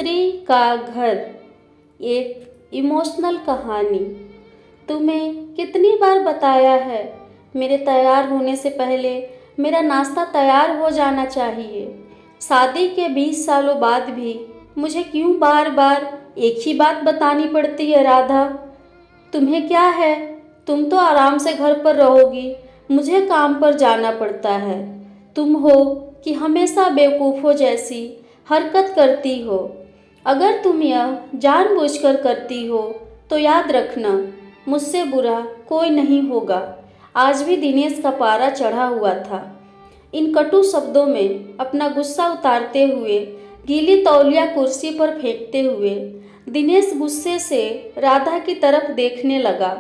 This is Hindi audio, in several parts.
स्त्री का घर, एक इमोशनल कहानी। तुम्हें कितनी बार बताया है, मेरे तैयार होने से पहले मेरा नाश्ता तैयार हो जाना चाहिए। शादी के 20 सालों बाद भी मुझे क्यों बार बार एक ही बात बतानी पड़ती है राधा? तुम्हें क्या है, तुम तो आराम से घर पर रहोगी, मुझे काम पर जाना पड़ता है। तुम हो कि हमेशा बेवकूफ़ों जैसी हरकत करती हो। अगर तुम यह जानबूझकर करती हो तो याद रखना, मुझसे बुरा कोई नहीं होगा। आज भी दिनेश का पारा चढ़ा हुआ था। इन कटु शब्दों में अपना गुस्सा उतारते हुए, गीली तौलिया कुर्सी पर फेंकते हुए, दिनेश गुस्से से राधा की तरफ देखने लगा।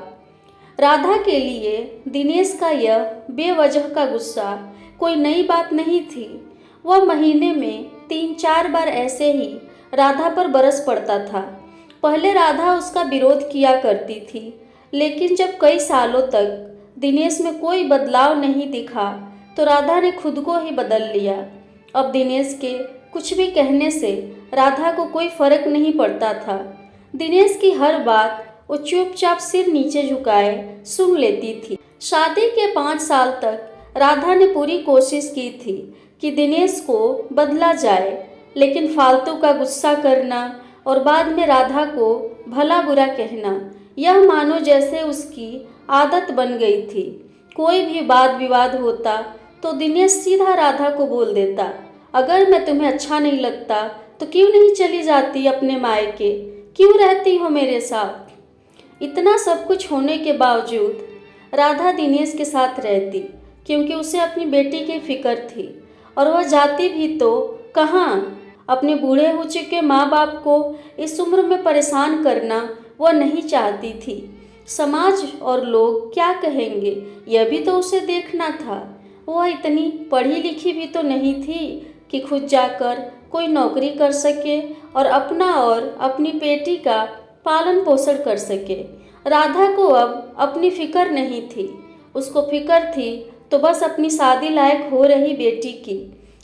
राधा के लिए दिनेश का यह बेवजह का गुस्सा कोई नई बात नहीं थी। वह महीने में 3-4 बार ऐसे ही राधा पर बरस पड़ता था। पहले राधा उसका विरोध किया करती थी, लेकिन जब कई सालों तक दिनेश में कोई बदलाव नहीं दिखा तो राधा ने खुद को ही बदल लिया। अब दिनेश के कुछ भी कहने से राधा को कोई फर्क नहीं पड़ता था। दिनेश की हर बात वो चुपचाप सिर नीचे झुकाए सुन लेती थी। शादी के 5 साल तक राधा ने पूरी कोशिश की थी कि दिनेश को बदला जाए, लेकिन फालतू का गुस्सा करना और बाद में राधा को भला बुरा कहना, यह मानो जैसे उसकी आदत बन गई थी। कोई भी वाद विवाद होता तो दिनेश सीधा राधा को बोल देता, अगर मैं तुम्हें अच्छा नहीं लगता तो क्यों नहीं चली जाती अपने मायके, क्यों रहती हो मेरे साथ? इतना सब कुछ होने के बावजूद राधा दिनेश के साथ रहती, क्योंकि उसे अपनी बेटी की फिक्र थी। और वह जाती भी तो कहाँ? अपने बूढ़े हो चुके माँ बाप को इस उम्र में परेशान करना वह नहीं चाहती थी। समाज और लोग क्या कहेंगे, यह भी तो उसे देखना था। वह इतनी पढ़ी लिखी भी तो नहीं थी कि खुद जाकर कोई नौकरी कर सके और अपना और अपनी बेटी का पालन पोषण कर सके। राधा को अब अपनी फिक्र नहीं थी, उसको फिक्र थी तो बस अपनी शादी लायक हो रही बेटी की।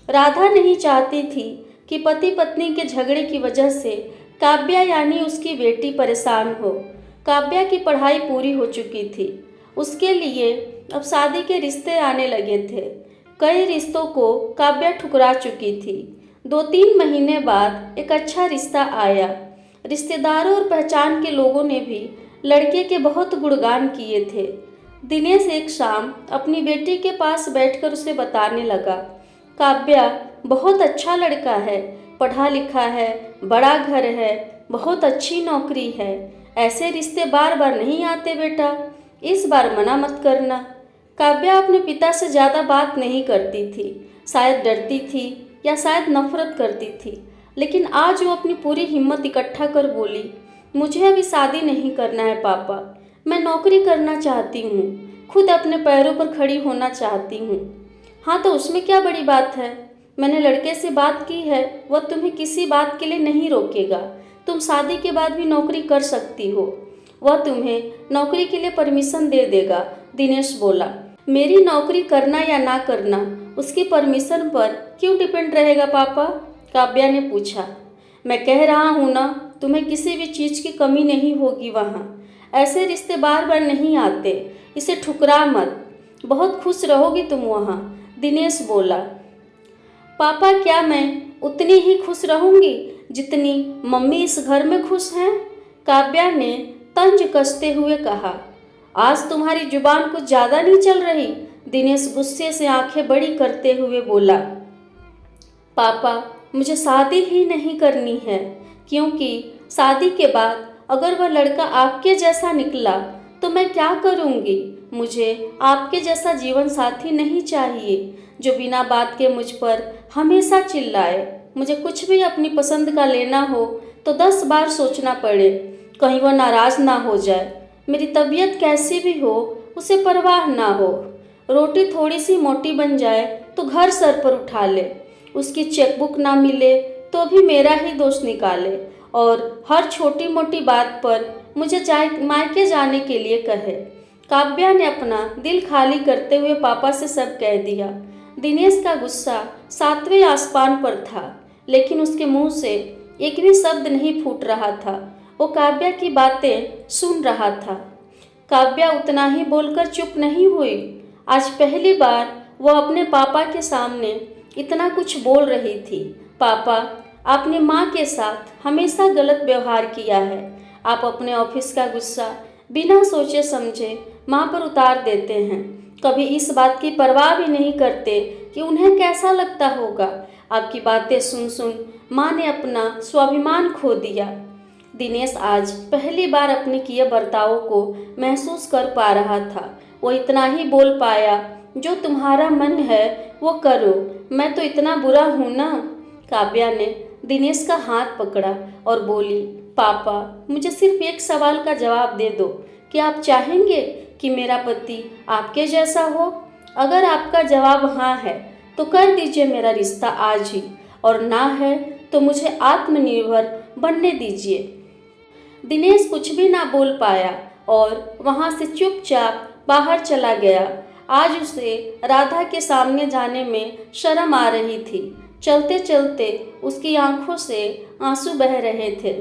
राधा नहीं चाहती थी कि पति पत्नी के झगड़े की वजह से काव्या यानी उसकी बेटी परेशान हो। काव्या की पढ़ाई पूरी हो चुकी थी, उसके लिए अब शादी के रिश्ते आने लगे थे। कई रिश्तों को काव्या ठुकरा चुकी थी। 2-3 महीने बाद एक अच्छा रिश्ता आया। रिश्तेदारों और पहचान के लोगों ने भी लड़के के बहुत गुणगान किए थे। दिनेश एक शाम अपनी बेटी के पास बैठकर उसे बताने लगा, काव्या बहुत अच्छा लड़का है, पढ़ा लिखा है, बड़ा घर है, बहुत अच्छी नौकरी है। ऐसे रिश्ते बार बार नहीं आते बेटा, इस बार मना मत करना। काव्या अपने पिता से ज़्यादा बात नहीं करती थी, शायद डरती थी या शायद नफरत करती थी, लेकिन आज वो अपनी पूरी हिम्मत इकट्ठा कर बोली, मुझे अभी शादी नहीं करना है पापा, मैं नौकरी करना चाहती हूँ, खुद अपने पैरों पर खड़ी होना चाहती हूँ। हाँ तो उसमें क्या बड़ी बात है, मैंने लड़के से बात की है, वह तुम्हें किसी बात के लिए नहीं रोकेगा। तुम शादी के बाद भी नौकरी कर सकती हो, वह तुम्हें नौकरी के लिए परमिशन दे देगा। दिनेश बोला, मेरी नौकरी करना या ना करना उसकी परमिशन पर क्यों डिपेंड रहेगा पापा? काव्या ने पूछा। मैं कह रहा हूँ ना, तुम्हें किसी भी चीज़ की कमी नहीं होगी वहाँ। ऐसे रिश्ते बार बार नहीं आते, इसे ठुकरा मत, बहुत खुश रहोगी तुम वहाँ। दिनेश बोला, पापा क्या मैं उतनी ही खुश रहूँगी जितनी मम्मी इस घर में खुश हैं? काव्या ने तंज कसते हुए कहा। आज तुम्हारी जुबान कुछ ज़्यादा नहीं चल रही? दिनेश गुस्से से आंखें बड़ी करते हुए बोला, पापा मुझे शादी ही नहीं करनी है, क्योंकि शादी के बाद अगर वह लड़का आपके जैसा निकला तो मैं क्या करूँगी? मुझे आपके जैसा जीवन साथी नहीं चाहिए जो बिना बात के मुझ पर हमेशा चिल्लाए। मुझे कुछ भी अपनी पसंद का लेना हो तो 10 बार सोचना पड़े, कहीं वह नाराज़ ना हो जाए। मेरी तबीयत कैसी भी हो उसे परवाह ना हो। रोटी थोड़ी सी मोटी बन जाए तो घर सर पर उठा ले, उसकी चेकबुक ना मिले तो भी मेरा ही दोष निकाले और हर छोटी मोटी बात पर मुझे मायके जाने के लिए कहे। काव्या ने अपना दिल खाली करते हुए पापा से सब कह दिया। दिनेश का गुस्सा 7वें आसमान पर था, लेकिन उसके मुंह से एक भी शब्द नहीं फूट रहा था। वो काव्या की बातें सुन रहा था। काव्या उतना ही बोलकर चुप नहीं हुई। आज पहली बार वो अपने पापा के सामने इतना कुछ बोल रही थी। पापा, आपने माँ के साथ हमेशा गलत व्यवहार किया है। आप अपने ऑफिस का गुस्सा बिना सोचे समझे माँ पर उतार देते हैं। कभी इस बात की परवाह भी नहीं करते कि उन्हें कैसा लगता होगा। आपकी बातें सुन सुन माँ ने अपना स्वाभिमान खो दिया। दिनेश आज पहली बार अपने किए बर्तावों को महसूस कर पा रहा था। वो इतना ही बोल पाया, जो तुम्हारा मन है वो करो, मैं तो इतना बुरा हूँ ना। काव्या ने दिनेश का हाथ पकड़ा और बोली, पापा, मुझे सिर्फ एक सवाल का जवाब दे दो। क्या आप चाहेंगे कि मेरा पति आपके जैसा हो? अगर आपका जवाब हाँ है तो कर दीजिए मेरा रिश्ता आज ही, और ना है तो मुझे आत्मनिर्भर बनने दीजिए। दिनेश कुछ भी ना बोल पाया और वहाँ से चुपचाप बाहर चला गया। आज उसे राधा के सामने जाने में शर्म आ रही थी। चलते चलते उसकी आंखों से आंसू बह रहे थे।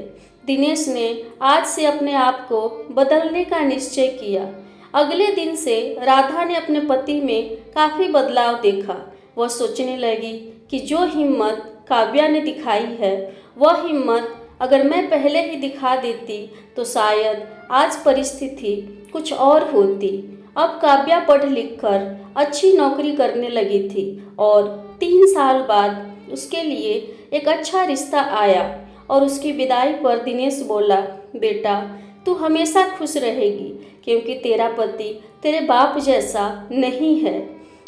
दिनेश ने आज से अपने आप को बदलने का निश्चय किया। अगले दिन से राधा ने अपने पति में काफ़ी बदलाव देखा। वह सोचने लगी कि जो हिम्मत काव्या ने दिखाई है, वह हिम्मत अगर मैं पहले ही दिखा देती तो शायद आज परिस्थिति कुछ और होती। अब काव्या पढ़ लिख कर अच्छी नौकरी करने लगी थी और 3 साल बाद उसके लिए एक अच्छा रिश्ता आया। और उसकी विदाई पर दिनेश बोला, बेटा, तू हमेशा खुश रहेगी क्योंकि तेरा पति तेरे बाप जैसा नहीं है।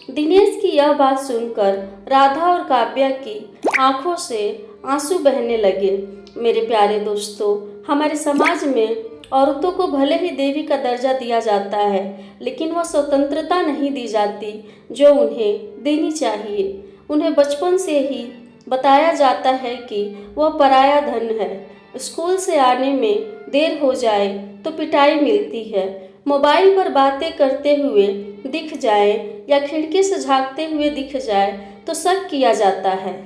दिनेश की यह बात सुनकर राधा और काव्या की आंखों से आंसू बहने लगे। मेरे प्यारे दोस्तों, हमारे समाज में औरतों को भले ही देवी का दर्जा दिया जाता है, लेकिन वह स्वतंत्रता नहीं दी जाती जो उन्हें देनी चाहिए। उन्हें बचपन से ही बताया जाता है कि वह पराया धन है। स्कूल से आने में देर हो जाए तो पिटाई मिलती है। मोबाइल पर बातें करते हुए दिख जाए या खिड़की से झांकते हुए दिख जाए तो शक किया जाता है।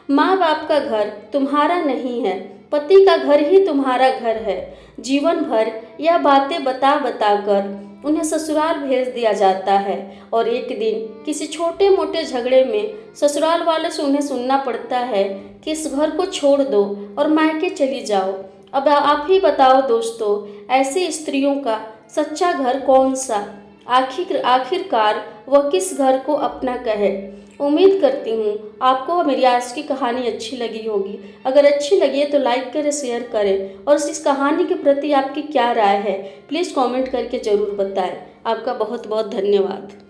माँ बाप का घर तुम्हारा नहीं है, पति का घर ही तुम्हारा घर है। जीवन भर यह बातें बता बता कर उन्हें ससुराल भेज दिया जाता है और एक दिन किसी छोटे मोटे झगड़े में ससुराल वाले से उन्हें सुनना पड़ता है कि इस घर को छोड़ दो और मायके चली जाओ। अब आप ही बताओ दोस्तों, ऐसी स्त्रियों का सच्चा घर कौन सा? आखिरकार वह किस घर को अपना कहे? उम्मीद करती हूँ आपको मेरी आज की कहानी अच्छी लगी होगी। अगर अच्छी लगी है तो लाइक करें, शेयर करें और इस कहानी के प्रति आपकी क्या राय है प्लीज़ कमेंट करके ज़रूर बताएं। आपका बहुत बहुत धन्यवाद।